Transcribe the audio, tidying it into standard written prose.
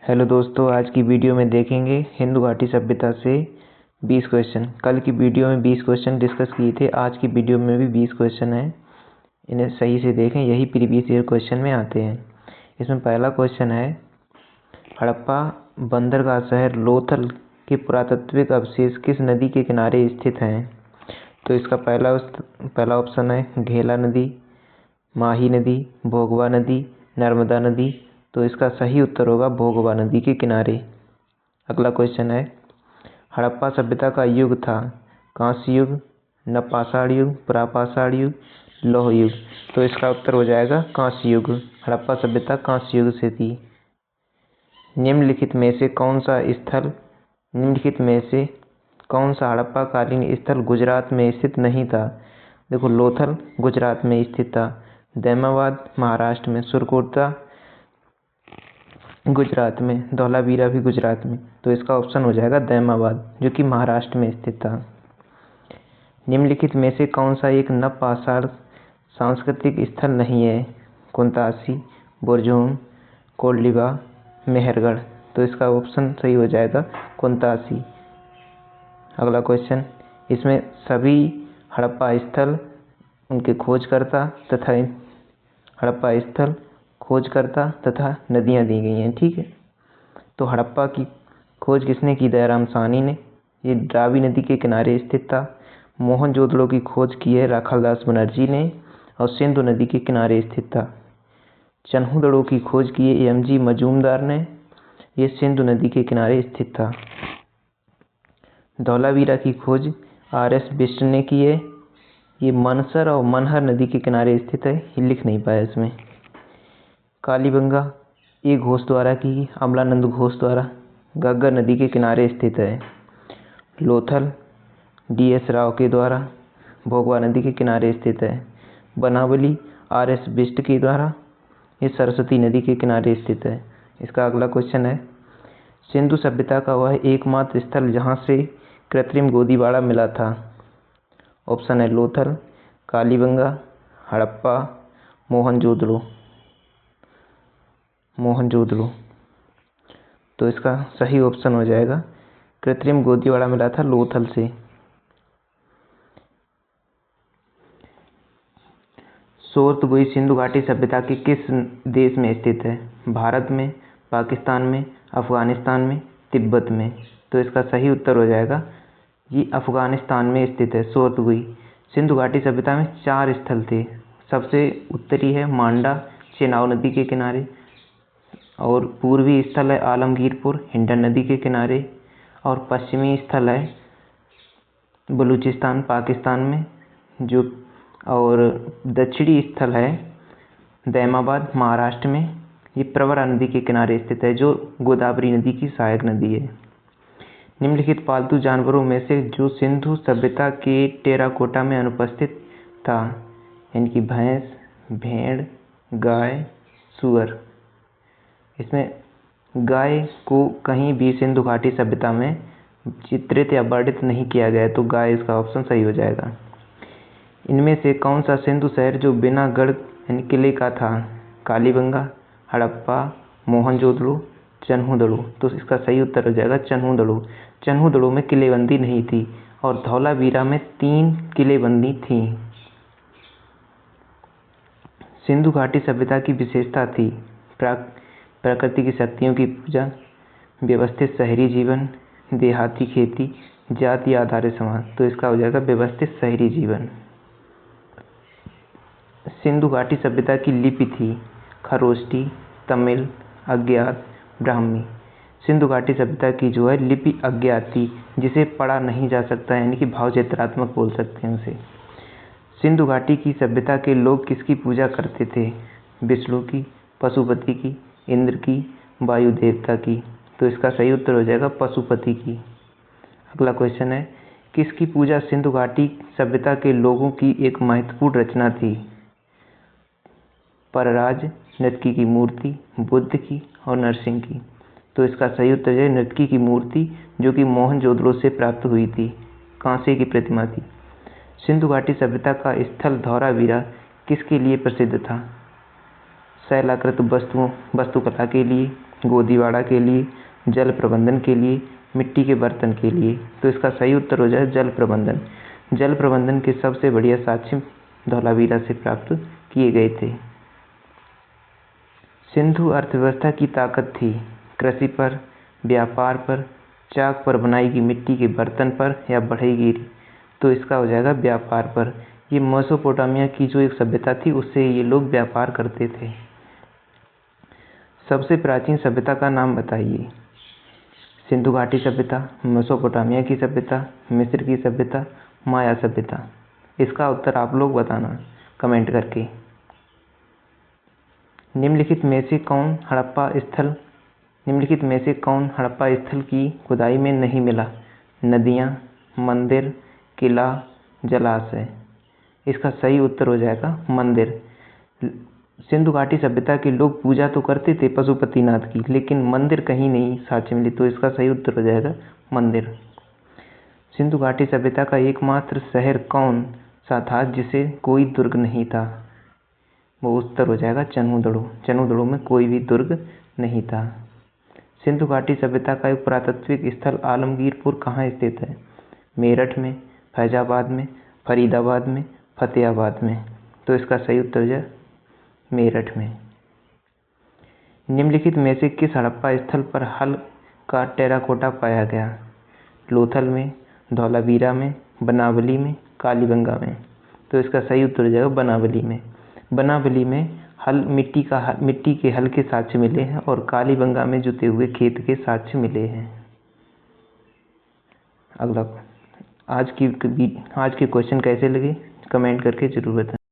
Hello दोस्तों, आज की वीडियो में देखेंगे सिंधु घाटी सभ्यता से 20 क्वेश्चन। कल की वीडियो में 20 क्वेश्चन डिस्कस किए थे, आज की वीडियो में भी 20 क्वेश्चन हैं। इन्हें सही से देखें, यही प्रीवियस ईयर क्वेश्चन में आते हैं। इसमें पहला क्वेश्चन है, हड़प्पा बंदरगाह शहर लोथल के पुरातात्विक अवशेष किस नदी के किनारे स्थित हैं? तो इसका पहला ऑप्शन है घेला नदी, माही नदी, भोगवा नदी, नर्मदा नदी। तो इसका सही उत्तर होगा भोगवा नदी के किनारे। अगला क्वेश्चन है, हड़प्पा सभ्यता का युग था कांस्य युग, नवपाषाण युग, प्रापाषाण युग, लौह युग। तो इसका उत्तर हो जाएगा कांस्य युग। हड़प्पा सभ्यता कांस्य युग से थी। निम्नलिखित में से कौन सा हड़प्पा कालीन स्थल गुजरात में स्थित नहीं था? देखो, लोथल गुजरात में स्थित था, दैमाबाद महाराष्ट्र में, सुरकोटा गुजरात में, धौलावीरा भी गुजरात में। तो इसका ऑप्शन हो जाएगा दैमाबाद, जो कि महाराष्ट्र में स्थित था। निम्नलिखित में से कौन सा एक नवपाषाण सांस्कृतिक स्थल नहीं है? कुंतासी, बुरजोम, कोल्डिबा, मेहरगढ़। तो इसका ऑप्शन सही हो जाएगा कुंतासी। अगला क्वेश्चन, इसमें सभी हड़प्पा स्थल, उनके खोजकर्ता तथा नदियां दी गई हैं। ठीक है, तो हड़प्पा की खोज किसने की? दयाराम साहनी ने। ये रावी नदी के किनारे स्थित था। मोहनजोदड़ो की खोज की है राखालदास बनर्जी ने और सिंधु नदी के किनारे स्थित था। चन्हूदड़ो की खोज की है एम.जी. मजूमदार ने। ये सिंधु नदी के किनारे स्थित था। धौलावीरा की खोज R.S. बिष्ट ने की है। ये मनसर और मनहर नदी के किनारे स्थित है। ये लिख नहीं पाया इसमें। कालीबंगा ये घोष द्वारा की, अमलानंद घोष द्वारा, घग्गर नदी के किनारे स्थित है। लोथल D.S. राव के द्वारा भोगवा नदी के किनारे स्थित है। बनावली R.S. बिष्ट के द्वारा ये सरस्वती नदी के किनारे स्थित है। इसका अगला क्वेश्चन है, सिंधु सभ्यता का वह एकमात्र स्थल जहाँ से कृत्रिम गोदीबाड़ा मिला था? ऑप्शन है लोथल, कालीबंगा, हड़प्पा, मोहनजोदड़ो। तो इसका सही ऑप्शन हो जाएगा कृत्रिम गोदीबाड़ा मिला था लोथल से। सोरतबुई सिंधु घाटी सभ्यता के किस देश में स्थित है? भारत में, पाकिस्तान में, अफगानिस्तान में, तिब्बत में। तो इसका सही उत्तर हो जाएगा ये अफगानिस्तान में स्थित है। सोरतबुई सिंधु घाटी सभ्यता में 4 स्थल थे। सबसे उत्तरी है मांडा, चेनाब नदी के किनारे, और पूर्वी स्थल है आलमगीरपुर, हिंडन नदी के किनारे, और पश्चिमी स्थल है बलूचिस्तान पाकिस्तान में, और दक्षिणी स्थल है दैमाबाद महाराष्ट्र में। ये प्रवरा नदी के किनारे स्थित है, जो गोदावरी नदी की सहायक नदी है। निम्नलिखित पालतू जानवरों में से जो सिंधु सभ्यता के टेराकोटा में अनुपस्थित था? इनकी भैंस, भेड़, गाय, सुअर। इसमें गाय को कहीं भी सिंधु घाटी सभ्यता में चित्रित या वर्णित नहीं किया गया है, तो गाय इसका ऑप्शन सही हो जाएगा। इनमें से कौन सा सिंधु शहर जो बिना गढ़ यानी किले का था? कालीबंगा, हड़प्पा, मोहनजोदड़ो, चन्हूदड़ो। तो इसका सही उत्तर हो जाएगा चन्हूदड़ो। चन्हूदड़ो में किलेबंदी नहीं थी और धौलावीरा में 3 किलेबंदी थी। सिंधु घाटी सभ्यता की विशेषता थी प्रकृति की शक्तियों की पूजा, व्यवस्थित शहरी जीवन, देहाती खेती, जाति आधारित समाज। तो इसका हो जाएगा व्यवस्थित शहरी जीवन। सिंधु घाटी सभ्यता की लिपि थी खरोष्टी, तमिल, अज्ञात, ब्राह्मी। सिंधु घाटी सभ्यता की जो है लिपि अज्ञात थी, जिसे पढ़ा नहीं जा सकता, यानी कि भाव चित्रात्मक बोल सकते हैं उसे। सिंधु घाटी की सभ्यता के लोग किसकी पूजा करते थे? विष्णु की, पशुपति की, इंद्र की, वायु देवता की। तो इसका सही उत्तर हो जाएगा पशुपति की। अगला क्वेश्चन है, किसकी पूजा सिंधु घाटी सभ्यता के लोगों की एक महत्वपूर्ण रचना थी? परराज, नृत्यकी की मूर्ति, बुद्ध की और नरसिंह की। तो इसका सही उत्तर है नृत्यकी की मूर्ति, जो कि मोहनजोदड़ो से प्राप्त हुई थी, कांसे की प्रतिमा थी। सिंधु घाटी सभ्यता का स्थल धौलावीरा किसके लिए प्रसिद्ध था? शैलाकृत वास्तुकला के लिए, गोदीवाड़ा के लिए, जल प्रबंधन के लिए, मिट्टी के बर्तन के लिए। तो इसका सही उत्तर हो जाए जल प्रबंधन। जल प्रबंधन के सबसे बढ़िया साक्ष्य धौलावीरा से प्राप्त किए गए थे। सिंधु अर्थव्यवस्था की ताकत थी कृषि पर, व्यापार पर, चाक पर बनाई गई मिट्टी के बर्तन पर या बढ़ई गिरी। तो इसका हो जाएगा व्यापार पर। ये मेसोपोटामिया की जो एक सभ्यता थी उससे ये लोग व्यापार करते थे। सबसे प्राचीन सभ्यता का नाम बताइए। सिंधु घाटी सभ्यता, मेसोपोटामिया की सभ्यता, मिस्र की सभ्यता, माया सभ्यता। इसका उत्तर आप लोग बताना कमेंट करके। निम्नलिखित में से कौन हड़प्पा स्थल की खुदाई में नहीं मिला? नदियाँ, मंदिर, किला, जलाशय। इसका सही उत्तर हो जाएगा मंदिर। सिंधु घाटी सभ्यता के लोग पूजा तो करते थे पशुपतिनाथ की, लेकिन मंदिर कहीं नहीं साक्ष्य मिले। तो इसका सही उत्तर हो जाएगा मंदिर। सिंधु घाटी सभ्यता का एकमात्र शहर कौन सा था जिसे कोई दुर्ग नहीं था? वो उत्तर हो जाएगा चनूदड़ो। चनूदड़ो में कोई भी दुर्ग नहीं था। सिंधु घाटी सभ्यता का एक पुरातात्विक स्थल आलमगीरपुर कहाँ स्थित है? मेरठ में, फैजाबाद में, फरीदाबाद में, फतेहाबाद में। तो इसका सही उत्तर हो जाए मेरठ में। निम्नलिखित में से किस हड़प्पा स्थल पर हल का टेराकोटा पाया गया? लोथल में, धौलावीरा में, बनावली में, कालीबंगा में। तो इसका सही उत्तर हो जाएगा बनावली में। बनावली में मिट्टी के हल के साक्ष्य मिले हैं और कालीबंगा में जुते हुए खेत के साक्ष्य मिले हैं। अगला, आज के क्वेश्चन कैसे लगे कमेंट करके जरूर बताएं।